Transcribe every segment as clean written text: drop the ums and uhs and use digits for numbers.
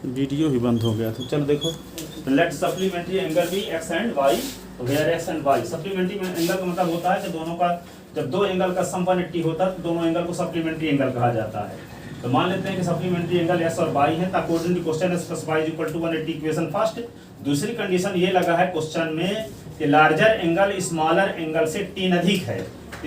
Video ही बंद हो गया था। चलो देखो, तो लेट सप्लीमेंट्री एंगल भी एक्स एंड वाई, तो where x and y. Supplementary angle का मतलब होता है कि दोनों का, जब दो एंगल का सम 180 होता है तो दोनों एंगल को सप्लीमेंट्री एंगल कहा जाता है। तो मान लेते हैं कि सप्लीमेंट्री एंगल एस और वाई है, according to question s plus y equal to 180 equation first. दूसरी कंडीशन ये लगा है क्वेश्चन में कि लार्जर एंगल स्मॉलर एंगल से 3 अधिक है।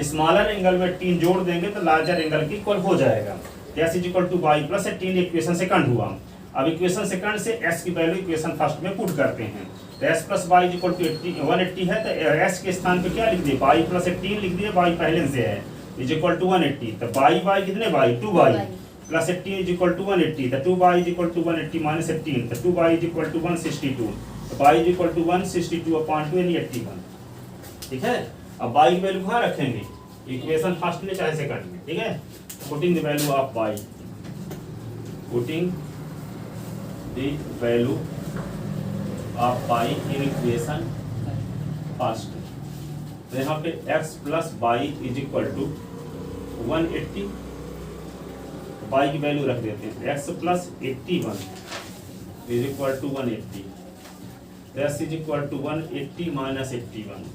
स्मॉलर एंगल में 3 जोड़ देंगे तो लार्जर एंगल की इक्वल हो जाएगा। S is equal to y plus 3 equation second हुआ। अब इक्वेशन सेकंड से s की वैल्यू इक्वेशन फर्स्ट में पुट करते हैं। तो s plus y equal to 180 है, तो s के स्थान पे क्या लिख दिए, y प्लस 18 लिख दिए, y पहले से है, इज इक्वल टू 180। तो y कितने y 2y plus 18 is equal to 180, तो 2y is equal to 180 minus 18, तो 2y इज इक्वल टू 162, तो y is equal to 162 upon 2 यानी 81। ठीक है, अब y की वैल्यू कहाँ रखेंगे, इक्वेशन फर्स्ट में चाहे सेकंड में। ठीक है, putting the value of y, putting the value of y in equation first। तो यहाँ पे x plus y is equal to 180, y की वैल्यू रख देते हैं, x plus 81 is equal to 180, s is equal to 180 minus 81,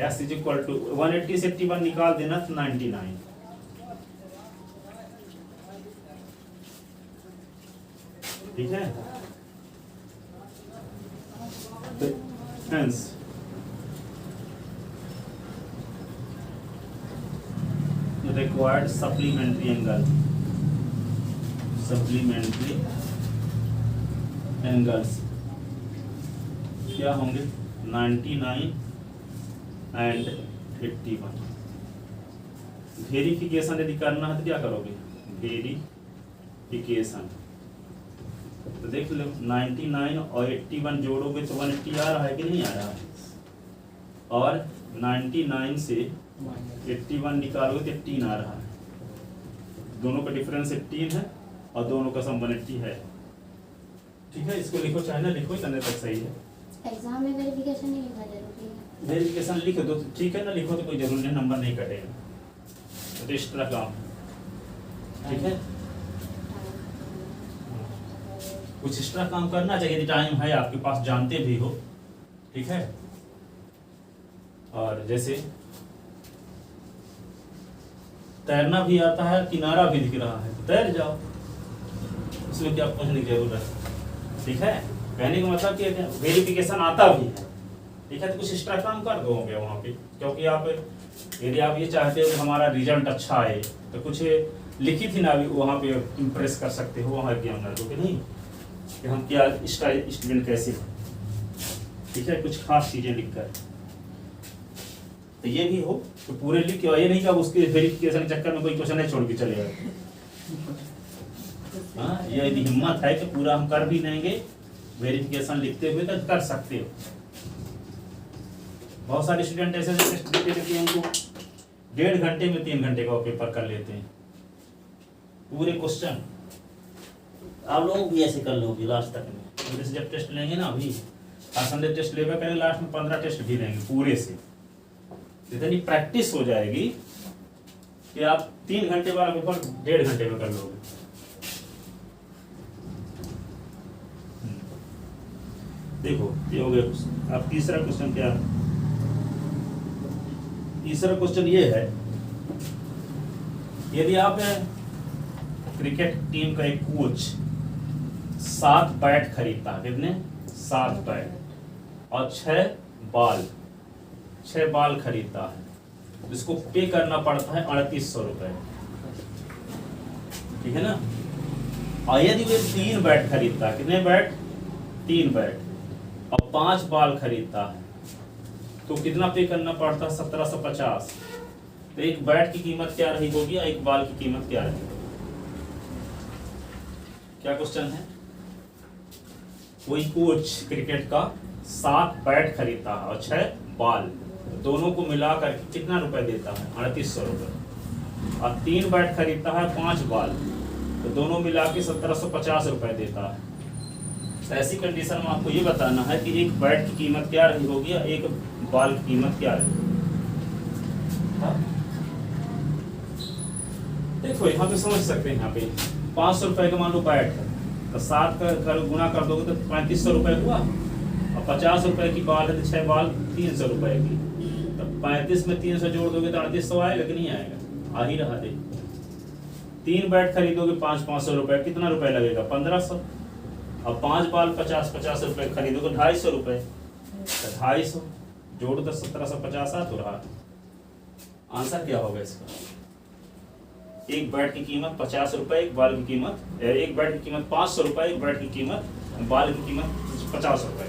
s is equal to 180 से 81 निकाल देना तो 99। ठीक है, हेंस रिक्वायर्ड सप्लीमेंट्री एंगल्स क्या होंगे, 99 एंड 81। वेरिफिकेशन यदि करना है तो क्या करोगे, वेरिफिकेशन, तो देख लो 99 और 81 जोड़ोगे तो 180 आ रहा है कि नहीं आ रहा है, और 99 से 81 निकालोगे तो 18 आ रहा है। दोनों का डिफरेंस 18 है और दोनों का सम 180 है। ठीक है, इसको लिखो, चाहे ना लिखो, इतने तक सही है। एग्जाम में वेरिफिकेशन नहीं लिखना जरूरी है। वेरिफिकेशन लिख दो तो ठीक है ना, लिखो तो कोई जरूरी नहीं, नंबर नहीं कटेगा, तो एक्स्ट्रा काम। ठीक है, कुछ एक्स्ट्रा काम करना चाहिए, टाइम है आपके पास, जानते भी हो। ठीक है, और जैसे तैरना भी आता है, किनारा भी दिख रहा है, तो तैर जाओ, उसमें क्या पूछने की जरूरत है। ठीक है, कहने का मतलब कि वेरिफिकेशन आता भी है। ठीक है, तो कुछ एक्स्ट्रा काम कर दोगे वहाँ पे, क्योंकि आप यदि आप ये चाहते हो कि हमारा रिजल्ट अच्छा आए तो कुछ लिखित ही ना भी वहाँ पे इम्प्रेस कर सकते हो वहाँ एग्जाम को, कि नहीं कि हम क्या स्टूडेंट कैसे हैं। ठीक है, कुछ खास चीजें लिखकर, तो ये भी हो तो पूरे लिख के, ये नहीं कि उसके वेरिफिकेशन के चक्कर में कोई क्वेश्चन नहीं छोड़ के चले जाए। हाँ, ये यदि हिम्मत है कि पूरा हम कर भी लेंगे वेरिफिकेशन लिखते हुए, तो कर सकते हो। बहुत सारे स्टूडेंट ऐसे टेस्ट देते हैं कि उनको 1.5 घंटे में 3 घंटे का पेपर कर लेते हैं पूरे क्वेश्चन। आप लोग भी ऐसे कर लोगे लास्ट तक में, जैसे जब टेस्ट लेंगे ना, अभी संडे टेस्ट लेगा करेंगे, लास्ट में 15 टेस्ट भी लेंगे पूरे से, इतनी प्रैक्टिस हो जाएगी कि आप 3 घंटे वाला पेपर 1.5 घंटे में कर लोगे। देखो ये हो गया। अब तीसरा क्वेश्चन क्या है, तीसरा क्वेश्चन ये है, यदि आप क्रिकेट टीम का एक कोच 7 बैट खरीदता है, कितने, 7 बैट, और 6 बाल खरीदता है, जिसको पे करना पड़ता है 3800 रुपए। ठीक है ना, और यदि वे 3 बैट खरीदता है, कितने बैट, 3 बैट, और 5 बाल खरीदता है, तो कितना पे करना पड़ता है, 1750। तो एक बैट की कीमत क्या रही होगी, एक बाल की कीमत क्या रहेगी, क्या क्वेश्चन है। कोई कोच क्रिकेट का 7 बैट खरीदता है और 6 बाल, दोनों को मिलाकर कितना रुपए देता है, 3800 रुपए, और 3 बैट खरीदता है, 5 बाल, तो दोनों मिला के 1750 रुपए देता है। तो ऐसी कंडीशन में आपको ये बताना है कि एक बैट की कीमत क्या रही होगी और एक बाल की कीमत क्या रही। देखो यहाँ पे समझ सकते हैं, यहाँ पे 500 रुपए का मान लो बैट है, तो 7 का गुना कर दोगे तो 3500 रुपये हुआ, और 50 रुपए की बाल है तो 6 बाल 300 रुपए की, तो 35 में 300 जोड़ दोगे तो 3800 आएगा कि नहीं आएगा? आ ही रहा दे। 3 बैट खरीदोगे 500 रुपए, कितना रुपए लगेगा? 1500। अब 5 बाल 50 रुपए खरीदोगे 250 रुपए, तो 250 जोड़ तो 1750 आ तो रहा। आंसर क्या होगा इसका? एक बैट की कीमत 50 रुपए, एक बाल की कीमत, एक बैट की कीमत 500 रुपए, एक बैट की कीमत, बाल की कीमत 50 रुपए।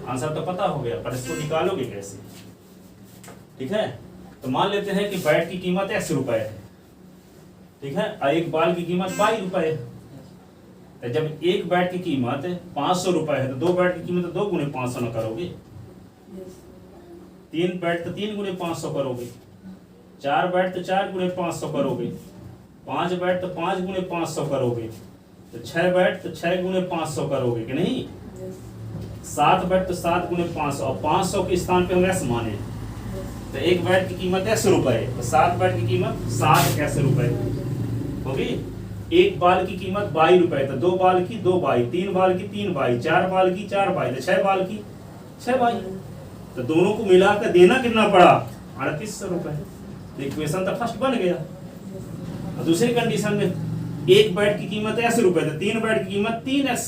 आंसर तो पता हो गया, पर इसको निकालोगे कैसे? ठीक है, तो मान लेते हैं कि बैट की कीमत x रुपए है, ठीक है, और एक बाल की कीमत y रुपए है। तो जब एक बैट की कीमत 500 रुपए है तो 2 बैट की कीमत 2 गुने 500 न करोगे? 3 बैट तो 3 गुने 500 करोगे, 4 बैट तो 4 गुने 500 करोगे, 5 बैट तो 5 गुने 500 करोगे, तो 6 बैट तो 6 गुने 500 करोगे कि नहीं? 7 बैट तो 7 गुने 500, और 500 के स्थान पे हम s माने, तो एक बैट की कीमत x रुपए, तो 7 बैट की कीमत 7 रुपए होगी। एक बाल की कीमत 22 रुपए, तो 2 बाल की 2 बाई, 3 बाल की 3 बाई, 4 बाल की 4 बाई, तो 6 बाल की 6 बाई, तो दोनों को मिलाकर देना कितना पड़ा? 3800 रुपए। इक्वेशन तो फर्स्ट बन गया। और दूसरी कंडीशन में एक बैट की कीमत s रुपए, तो 3 बैट की कीमत 3s,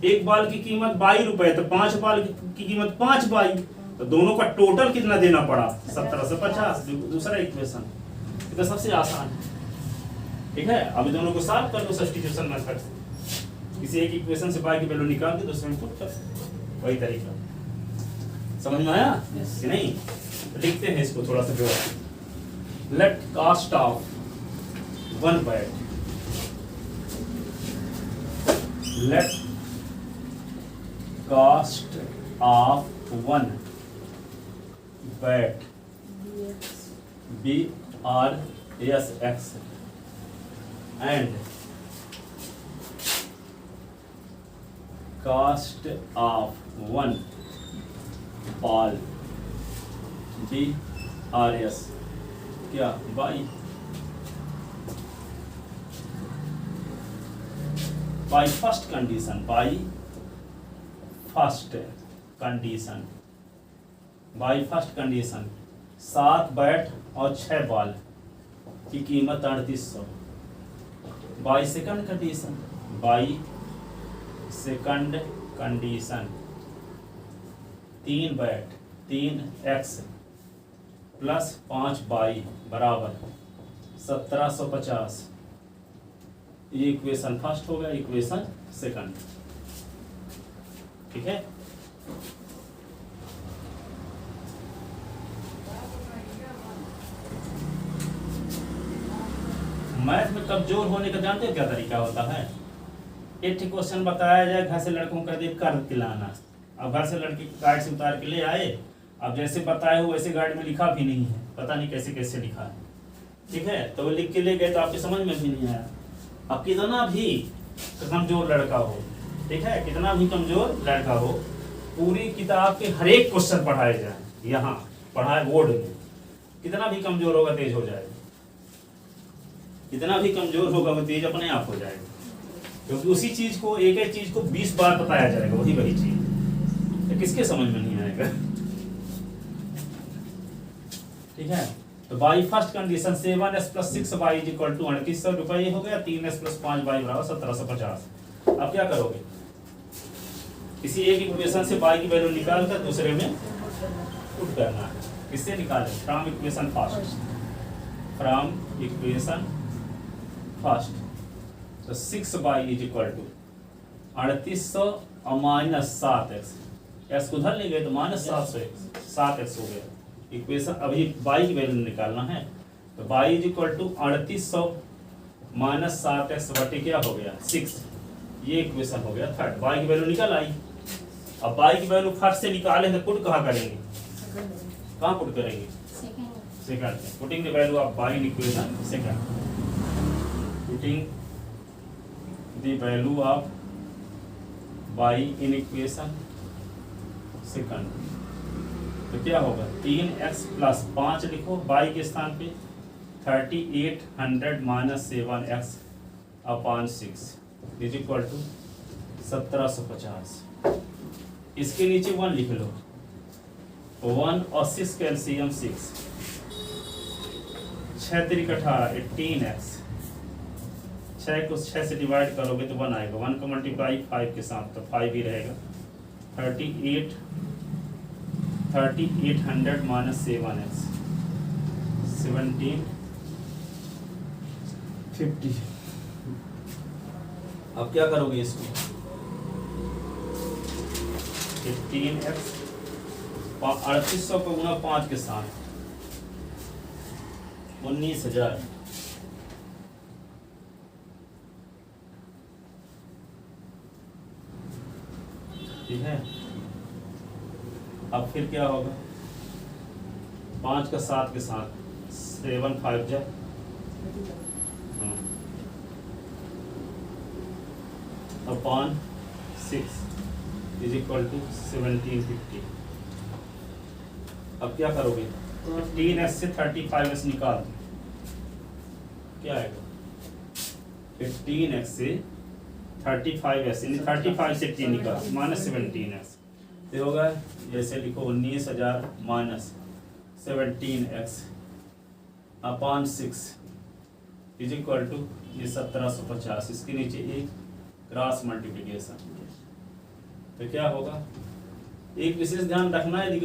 एक बाल की कीमत 22 रुपए, तो 5 बाल की कीमत 5 बाई, तो दोनों का टोटल कितना देना पड़ा? 1750। दूसरा इक्वेशन, ये तो सबसे आसान है, ठीक है। अभी दोनों को सॉल्व कर लो सब्स्टिट्यूशन मेथड से। किसी एक इक्वेशन से y की वैल्यू निकाल के दूसरे में पुट कर, वही तरीका। समझ में आया कि नहीं? लिखते हैं इसको थोड़ा सा जोड़। Let cost of 1 bat, let cost of 1 bat BRSX and cost of 1 ball BRS क्या? by first condition, by first condition 7 bat और 6 बाल की कीमत 3800। By second condition 3 bat 3x plus 5 by बराबर 1750। ये इक्वेशन फर्स्ट हो गया, इक्वेशन सेकंड, ठीक है। मैथ में कमजोर होने का जानते हो क्या तरीका होता है? एक क्वेश्चन बताया जाए, घर से लड़कों का देख कर दिलाना। अब घर से लड़के गाइड से उतार के ले आए, अब जैसे बताए हो वैसे गाइड में लिखा भी नहीं है, पता नहीं कैसे कैसे लिखा है, ठीक है। तो वो लिख के ले गए तो आपके समझ में भी नहीं आया। अब कितना भी कमजोर लड़का हो, ठीक है, कितना भी कमजोर लड़का हो, पूरी किताब के हर एक क्वेश्चन पढ़ाए जाए, यहाँ पढ़ाए बोर्ड में, कितना भी कमजोर होगा तेज हो जाएगा, कितना भी कमजोर होगा वो तेज अपने आप हो जाएगा, क्योंकि उसी चीज को एक एक चीज को 20 बार बताया जाएगा, वही चीज, तो किसके समझ में नहीं आएगा, ठीक है। तो by first condition 7s plus 6y equal to 3800 रुपये हो गया, 3s प्लस 5y बराबर 1750। अब क्या करोगे? किसी एक इक्वेशन से y की वैल्यू निकाल कर दूसरे में पुट करना है। किससे निकालें? From equation first, from equation first. तो 6y इज इक्वल टू 3800 और माइनस 7x, s को उधर ले गए तो माइनस 7x हो गया। इक्वेशन अभी y की वैल्यू निकालना है, तो y is equal to 3800 minus 7x बटे क्या हो गया 6। ये इक्वेशन हो गया थर्ड। y की वैल्यू निकल आई। अब y की वैल्यू फर्स्ट से निकाले तो पुट कहाँ करेंगे? कहाँ पुट करेंगे? Second. Putting the value of y in equation second, putting the value of y in equation second, तो क्या होगा 3x प्लस 5 लिखो y के स्थान पे, 3800 minus 7x upon 6 is equal to 1750। इसके नीचे 1 लिख लो, 1 और 6 का एलसीएम 6, 6 3 18 18x, 6 को 6 से डिवाइड करोगे तो 1 आएगा, 1 को मल्टीप्लाई 5 के साथ तो 5 ही रहेगा, 3800 माइनस 7x 1750। अब क्या करोगे इसको, 15x 3800 को गुना 5 के साथ 19,000, ठीक है। अब फिर क्या होगा, 5 का 7 के साथ 7 5 जा, अपॉन 6 इज इक्वल टू 1750। अब क्या करोगे, 15x से 35x निकाल दो, क्या आएगा, 15x से 35x यानी 35 से 3 निकाल माइनस 17x, ये होगा जैसे लिखो 19,000 minus 17x upon 6 is equal to ये 1750। इसके नीचे एक क्रॉस मल्टीप्लिकेशन, तो क्या होगा, एक विशेष ध्यान रखना है,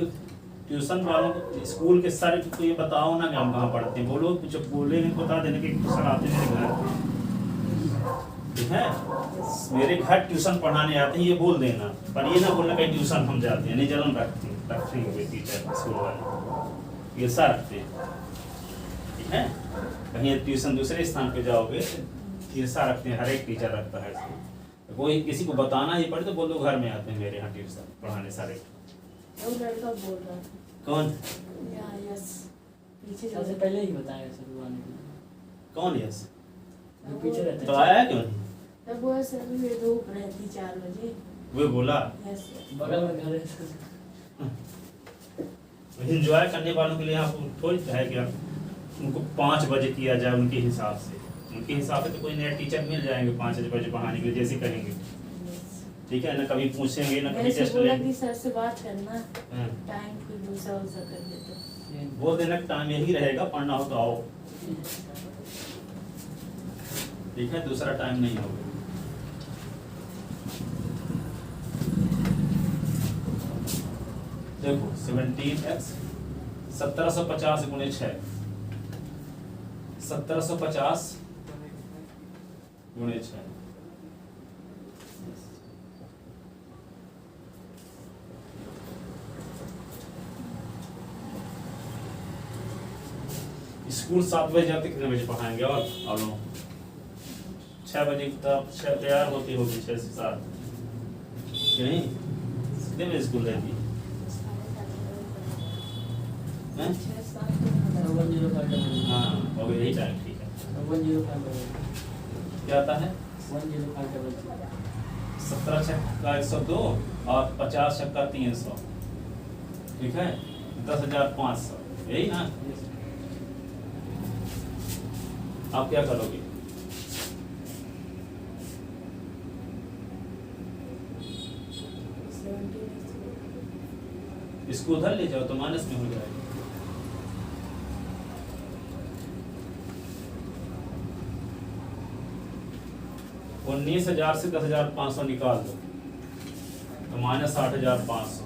ट्यूशन वालों को, स्कूल के सारे को ये बताओ ना कि हम कहाँ पढ़ते हैं, बोलो कुछ बोलेंगे बता देने के ट्यूशन आते मेरे घर, ठीक है, मेरे घर ट्यूशन पढ़ाने आते हैं ये बोल देना, पर ये ना बोलना कहीं ट्यूशन हम जाते हैं, नहीं जलन रखते हैं टीचर स्कूल वाले ये सा रखते हैं, ठीक है। कहीं ट्यूशन दूसरे स्थान पे जाओगे ये सा रखते हैं, हर एक टीचर रखता है, कोई किसी को बताना ही पड़े तो बोलो घर में आते हैं मेरे यहाँ ट्यूशन पढ़ाने सारे। वो लड़का बोल रहा था। कौन? यस, पीछे सबसे पहले ही बताया सर आने के लिए। कौन यस? जो पीछे रहते तो आया क्यों नहीं? तब वो सर मेरे धूप रहती 4 बजे। वो बोला यस बगल में घर है सर। एंजॉय करने वालों के लिए यहाँ थोड़ी है कि उनको 5 बजे किया जाए उनके हिसाब से, उनके हिसाब से तो कोई नया टीचर मिल जाएंगे 5 बजे पढ़ाने के लिए जैसे करेंगे, ठीक है ना, कभी पूछेंगे ना कभी टेस्ट बोला लेंगे। कि सर से बात करना, हाँ। टाइम कोई दूसरा उसा कर देते। बोल देना टाइम यही रहेगा, पढ़ना हो तो आओ, ठीक है, दूसरा टाइम नहीं होगा। देखो 17x 1750 गुणे 6 1750 गुणे 6 स्कूल 7 बजे जाते कितने बजे पढ़ाएंगे और आप लोग 6 बजे तब तैयार होती होगी 6 से 7 नहीं, कितने बजे स्कूल रहती है? 6-7 हाँ हो गया यही टाइम, ठीक है। 105 क्या आता है? 105 17 छक्का 102 और 50 छक्का 300, ठीक है, 10,500, यही ना। आप क्या करोगे? इसको उधर ले जाओ तो माइनस में हो जाएगा। और 19,000 से 10,500 निकाल दो तो माइनस 8,500।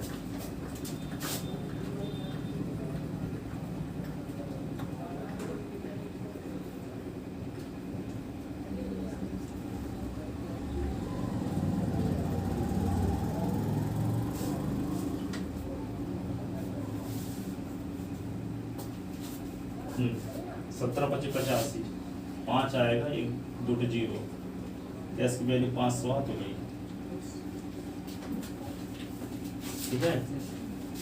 सत्रह 25 85 5 आएगा, 1 2 0, गैस की वैल्यू 500 हो गई, ठीक है।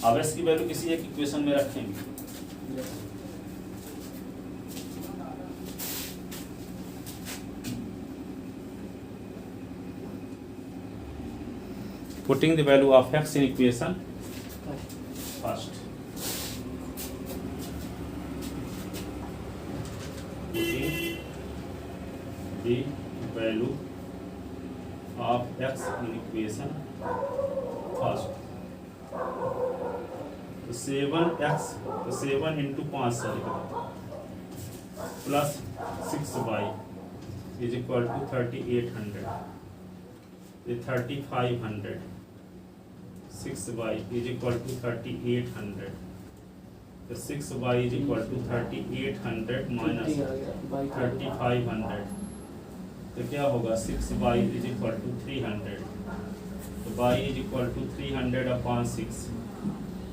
अब एस की वैल्यू किसी एक इक्वेशन में रखेंगे, putting the value of x in equation first. Putting the value of x in equation first. तो 7x तो 7 इंटू 5 से लिख दो plus 6y is equal to 3800, ये 3500, 6y इज इक्वल टू 3800, तो 6y is equal to 3800 minus 3500, तो क्या होगा 6y इज इक्वल टू 300, तो y is equal to 300 upon 6,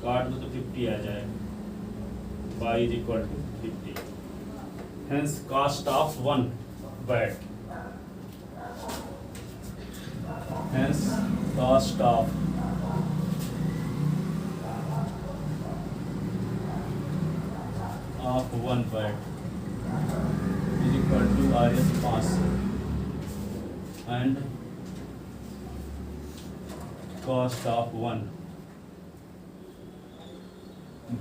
काट दो तो 50 आ जाएगा, y is equal to 50। Hence cost of 1 bat, hence cost of one bat is equal to RS 500 and cost of 1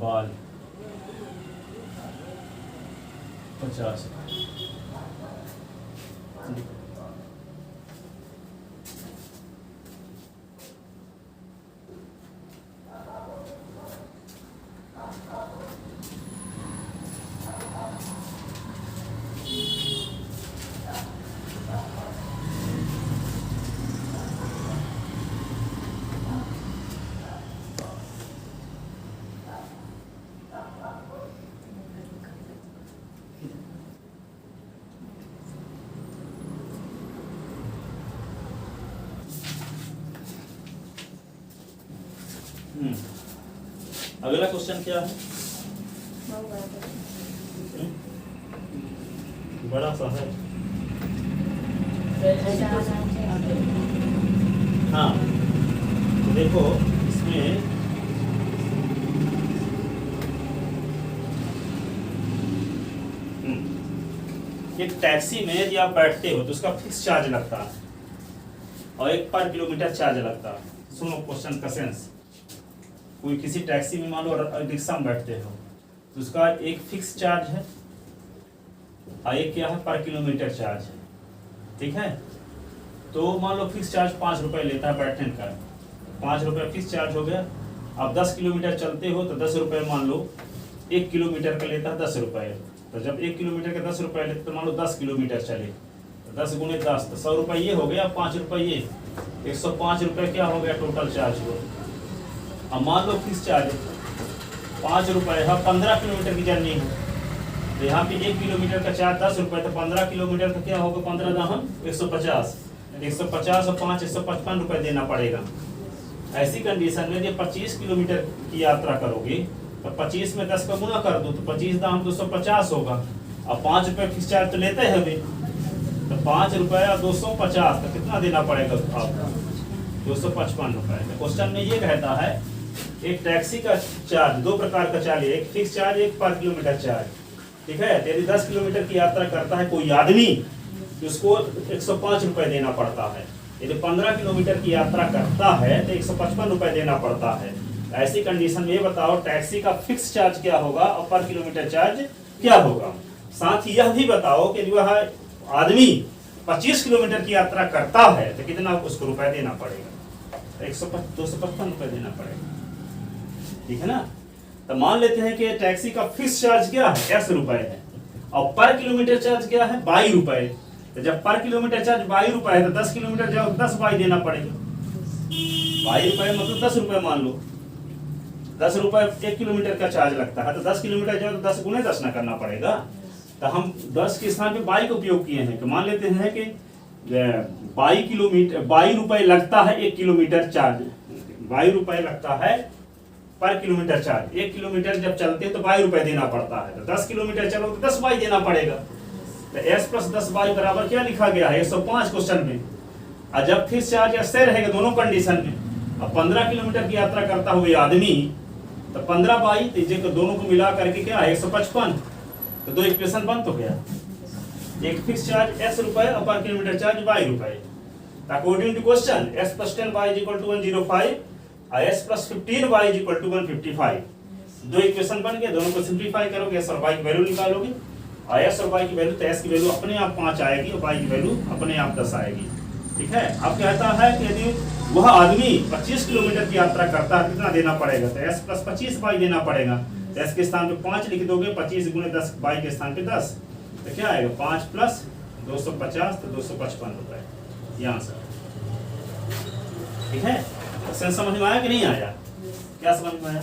ball 50। अगला क्वेश्चन क्या है? बड़ा सा है। हाँ तो देखो इसमें एक टैक्सी में यदि आप बैठते हो तो उसका फिक्स चार्ज लगता है और एक पर किलोमीटर चार्ज लगता है। सुनो क्वेश्चन का सेंस। कोई किसी टैक्सी में मान लो रिक्शा में बैठते हो तो उसका एक फिक्स चार्ज है और एक क्या है पर किलोमीटर चार्ज है, ठीक है। तो मान लो फिक्स चार्ज 5 रुपए लेता है बैठने का, 5 रुपये फिक्स चार्ज हो गया। अब 10 किलोमीटर चलते हो तो 10 रुपये मान लो 1 किलोमीटर का लेता है 10 रुपये। तो जब 1 किलोमीटर का 10 रुपये लेते तो मान लो 10 किलोमीटर चले तो 10 गुणे 10 तो 100 रुपये ये हो गया, 5 रुपये ये 105 रुपये क्या हो गया टोटल चार्ज हो। अब मान लो फिक्स चार्ज 5 रुपये है, 15 किलोमीटर की जर्नी है तो यहाँ पे 1 किलोमीटर का चार्ज 10 रुपये तो 15 किलोमीटर का क्या होगा 15 दाहन 150, 150 और 5 155 रुपये देना पड़ेगा। ऐसी कंडीशन में यदि 25 किलोमीटर की यात्रा करोगे तो 25 में 10 का गुना कर दो तो 25 दाम 250 होगा। अब 5 रुपये फिक्स चार्ज तो लेते हैं अभी, तो 5 रुपये और 250 तो कितना देना पड़ेगा आपको 255 रुपये। तो क्वेश्चन में ये कहता है एक टैक्सी का चार्ज 2 प्रकार का चार्ज है, एक फिक्स चार्ज एक पर किलोमीटर चार्ज, ठीक है। तो यदि 10 किलोमीटर की यात्रा करता है कोई आदमी तो उसको 105 रुपये देना पड़ता है। यदि 15 किलोमीटर की यात्रा करता है तो 155 रुपये देना पड़ता है। ऐसी कंडीशन में ये बताओ टैक्सी का फिक्स चार्ज क्या होगा और पर किलोमीटर चार्ज क्या होगा। साथ ही यह भी बताओ कि वह आदमी 25 किलोमीटर की यात्रा करता है तो कितना उसको रुपए देना पड़ेगा, 255 रुपये देना पड़ेगा, ठीक है ना। तो मान लेते हैं कि टैक्सी का फिक्स चार्ज क्या है 10 रुपए है और पर किलोमीटर चार्ज क्या है 22 रुपए। तो जब पर किलोमीटर चार्ज 22 रुपए है तो 10 किलोमीटर जाओ 10 बाई देना पड़ेगा। 22 रुपए मतलब 10 रुपए मान लो, 10 रुपए 1 किलोमीटर का चार्ज लगता है तो 10 किलोमीटर जाओ तो 10 गुने 10 ना करना पड़ेगा। तो हम 10 के स्थान पे 22 का उपयोग किए हैं। तो मान लेते हैं कि 22 रुपए लगता है 1 किलोमीटर चार्ज, 22 रुपए लगता है पर किलोमीटर चार्ज। 1 किलोमीटर जब चलते हैं तो 22 रुपए देना पड़ता है। तो 10 किलोमीटर चलो तो 10 बाई देना पड़ेगा। तो S प्लस 10 बाई बराबर क्या लिखा गया है 105 क्वेश्चन में। और जब फिक्स चार्ज ऐसे रहेगा दोनों कंडीशन में। अब 15 किलोमीटर की यात्रा करता हुए आदमी तो 15 बाई तो दोनों को मिला करके क्या है 155। तो 2 इक्वेशन बन तो गया, एक फिक्स चार्ज S रुपए और पर किलोमीटर चार्ज 22 रुपए। According to question S plus 10 y equal to 105 और S plus 15 y equal to 155। 2 equation बन गए, दोनों को सिंप्लीफाई करोगे S और Y की वैल्यू निकालोगे और S और Y की वैल्यू तो S की वैल्यू अपने आप 5 आएगी और Y की वैल्यू अपने आप 10 आएगी। ठीक है। अब कहता है कि यदि वह आदमी 25 किलोमीटर की यात्रा करता है कितना देना पड़ेगा, तो s प्लस 25 बाई देना पड़ेगा। तो s के स्थान पे 5 लिख दोगे, 25 गुणे 10 बाई के स्थान पे 10, तो क्या आएगा 5 प्लस 250 तो 255 रुपए ये आंसर। ठीक है, क्वेश्चन समझ में आया कि नहीं आया? क्या समझ में आया?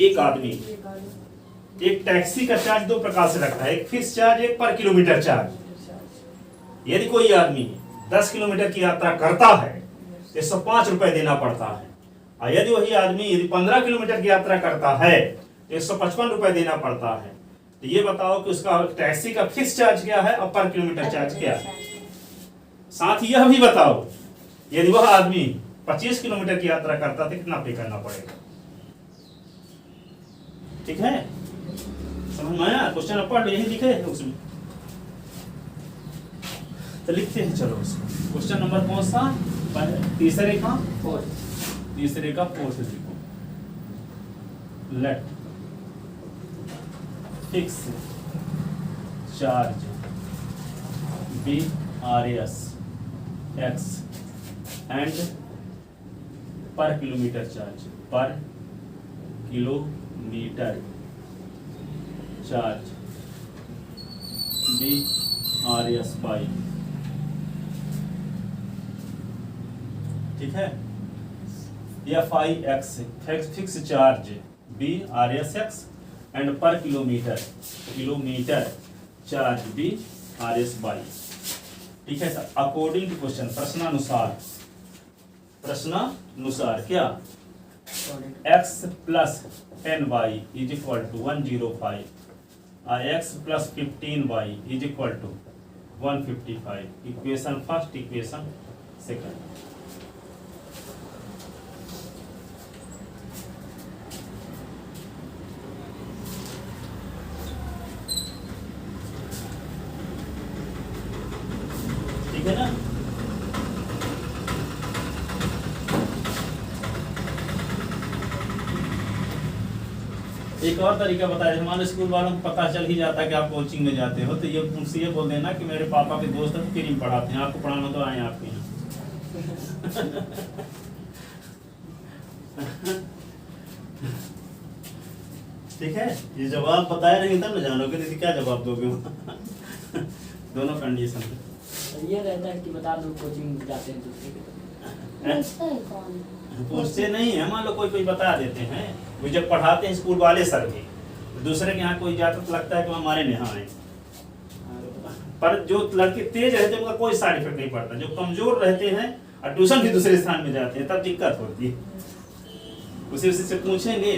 एक आदमी एक आदमी एक टैक्सी का चार्ज दो प्रकार से रखता है, एक फिक्स चार्ज, एक पर किलोमीटर चार्ज। यदि कोई आदमी 10 किलोमीटर की यात्रा करता है तो 105 रुपए देना पड़ता है, और यदि वही आदमी यदि 15 किलोमीटर की यात्रा करता है तो 155 रुपए देना पड़ता है। तो ये बताओ कि उसका टैक्सी का फिक्स चार्ज क्या है और पर किलोमीटर चार्ज क्या है। साथ ही यह भी बताओ यदि वह आदमी 25 किलोमीटर की यात्रा करता है तो कितना पे करना पड़ेगा। ठीक है, समझ में आया? क्वेश्चन अब पढ़, यही लिखे है उसमें, तो लिखते हैं। चलो उसको क्वेश्चन नंबर कौन सा? तीसरे का फोर्थ लिखो। Let fix charge be R S x and per kilometre charge, per kilometre charge be R S y. ठीक है, या 5x fix charge be R S x and per kilometre charge be R S y. ठीक है sir, according to question, प्रश्नानुसार क्या x plus 10y is equal to 105 और x plus 15y is equal to 155। Equation first, equation second. ठीक है ना? एक और तरीका बताया, हमारे स्कूल वालों को पता चल ही जाता है कि आप कोचिंग में जाते हो, तो ये उनसे ये बोल देना कि मेरे पापा के दोस्त हैं तो फ्री में पढ़ाते हैं, आपको पढ़ाना तो आए आपके यहाँ। ठीक है, ये जवाब बताए रहेंगे तब न जानोगे, नहीं क्या जवाब दोगे। दोनों कंडीशन है। ये रहता है कि बता दो कोचिंग जाते हैं दूसरे के। पूछता है कौन? पूछते नहीं है, मान लो कोई बता देते हैं, वो जब पढ़ाते हैं स्कूल वाले सर भी, तो दूसरे के यहाँ कोई जाता तो लगता है कि हमारे यहाँ आए। पर जो लड़के तेज रहते हैं उनका कोई साइड इफेक्ट नहीं पड़ता, जो कमजोर रहते हैं और ट्यूशन भी दूसरे स्थान में जाते हैं तब दिक्कत होती है। उसे से पूछेंगे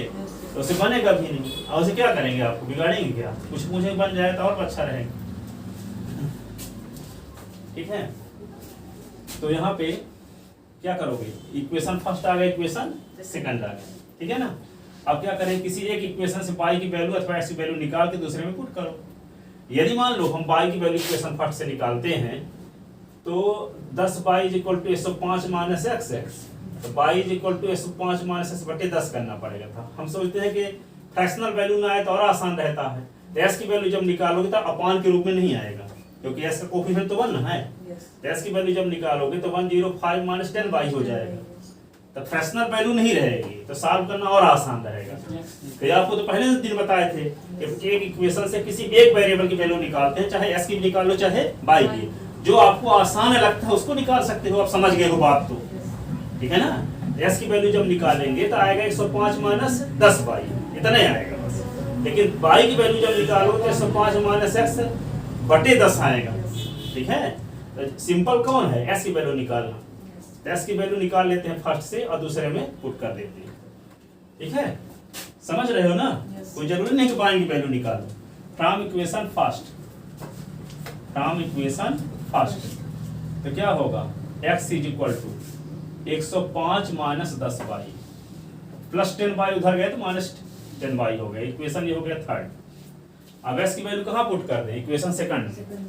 तो उसे बनेगा भी नहीं, और उसे क्या करेंगे, आपको बिगाड़ेंगे क्या? कुछ पूछेंगे बन जाए तो और अच्छा रहेगा। ठीक है, तो यहाँ पे क्या करोगे, इक्वेशन फर्स्ट आ गया, इक्वेशन सेकंड आ गया। ठीक है ना? अब क्या करें, किसी एक इक्वेशन से पाई की वैल्यू अथवा एक्स की वैल्यू निकाल के दूसरे में पुट करो। यदि मान लो हम पाई की वैल्यू इक्वेशन फर्स्ट से निकालते हैं तो 10 pi is equal to 105 minus x x, तो pi is equal to 105 minus x बटे 10 करना पड़ेगा था। हम सोचते हैं कि फ्रैक्शनल वैल्यू ना आए तो और आसान रहता है, तो एस की वैल्यू जब निकालोगे तो अपान के रूप में नहीं आएगा, क्योंकि एस का कोफिशिएंट तो 1 है। तो एस की वैल्यू जब निकालोगे तो 105 माइनस 10 बाई हो जाएगा, तो फ्रैक्शनल वैल्यू नहीं रहेगी, तो सॉल्व करना और आसान रहेगा। तो आपको तो पहले दिन बताए थे कि एक इक्वेशन से किसी एक वेरिएबल की वैल्यू निकालते हैं, चाहे एस की निकाल लो चाहे बाई की, जो आपको आसान लगता है उसको निकाल सकते हो। आप समझ गए हो बात तो, ठीक है ना? एस की वैल्यू जब निकालेंगे तो आएगा 105 माइनस 10 बाई, इतना ही आएगा बस। लेकिन बाई की वैल्यू जब निकालोगे तो 105 माइनस एक्स बटे 10 आएगा। ठीक है, तो सिंपल कौन है, एस की वैल्यू निकालना। एस की वैल्यू निकाल लेते हैं फर्स्ट से और दूसरे में पुट कर देते हैं। ठीक है, समझ रहे हो ना? कोई जरूरी नहीं कि बाई की वैल्यू निकालो। फ्रॉम इक्वेशन फर्स्ट तो क्या होगा, x is equal to 105 minus 10 y plus 10 y, उधर गए तो माइनस 10 बाई हो गया। इक्वेशन ये हो गया थर्ड। अब x की वैल्यू कहाँ पुट कर दें, इक्वेशन सेकंड में।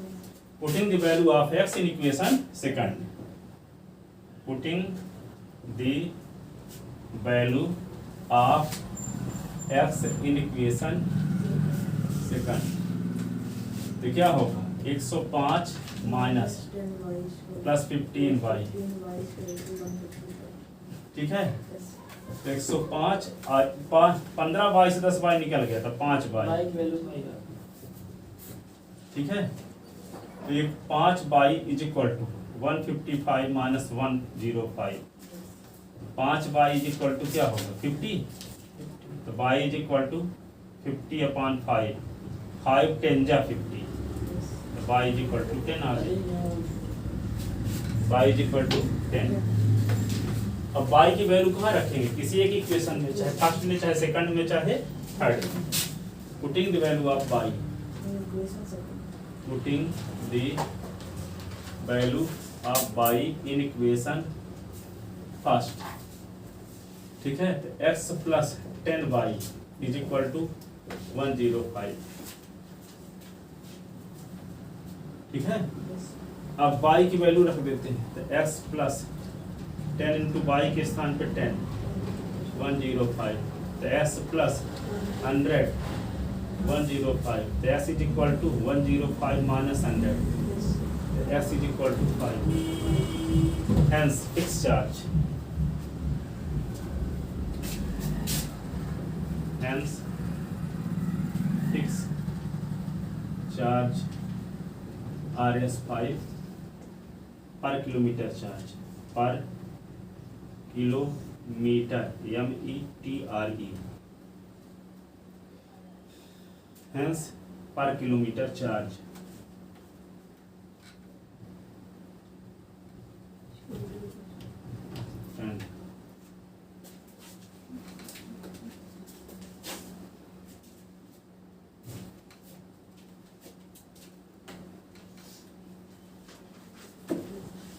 Putting the value of x in equation second, putting the value of x in equation second, तो क्या होगा, 105 माइनस प्लस 15y, ठीक है। 105 और 15y से 10y निकल गया था 5y, बाई की वैल्यू भाई का ठीक है। तो ये 5y is equal to 155 minus 105, 5y is equal to क्या होगा 50, तो y is equal to 50 upon 5, 5 10 जा 50, तो y इज इक्वल टू 10 आ गया, y इज इक्वल टू 10। अब y की वैल्यू कहाँ रखेंगे, किसी एक इक्वेशन में, चाहे फर्स्ट में, चाहे सेकंड में, चाहे थर्ड में। Putting the value of y, putting the value of y in equation first, ठीक है। तो x plus 10y is equal to 105, ठीक है। अब y की वैल्यू रख देते हैं, तो x प्लस 10 इंटू वाई के स्थान पे 10, 105, तो s प्लस 100 105, तो s is equal to 105 minus 100, तो s is equal to 5, hence fix charge, hence fix charge RS 5 per kilometre charge, per kilometre METRE, hence per kilometre charge. And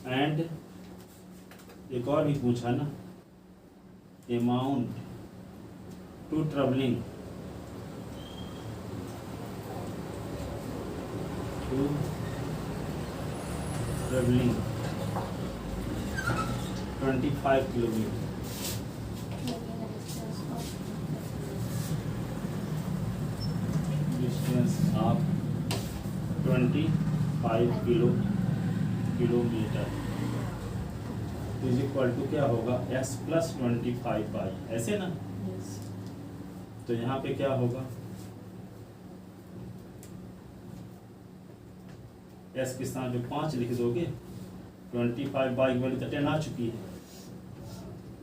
and एक और भी पूछा ना, amount to travelling, to travelling 25 kilometre, distance of 25 kilometre is equal to क्या होगा x plus 25y, ऐसे ना। तो यहाँ पे क्या होगा, s के स्थान पे 5 लिख दोगे, 25y की वैल्यू तो 10 आ चुकी है,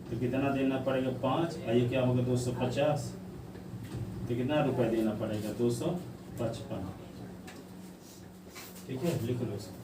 तो कितना देना पड़ेगा 5, ये क्या होगा 250, तो कितना रुपया देना पड़ेगा 255, ठीक है, लिख लो इसको।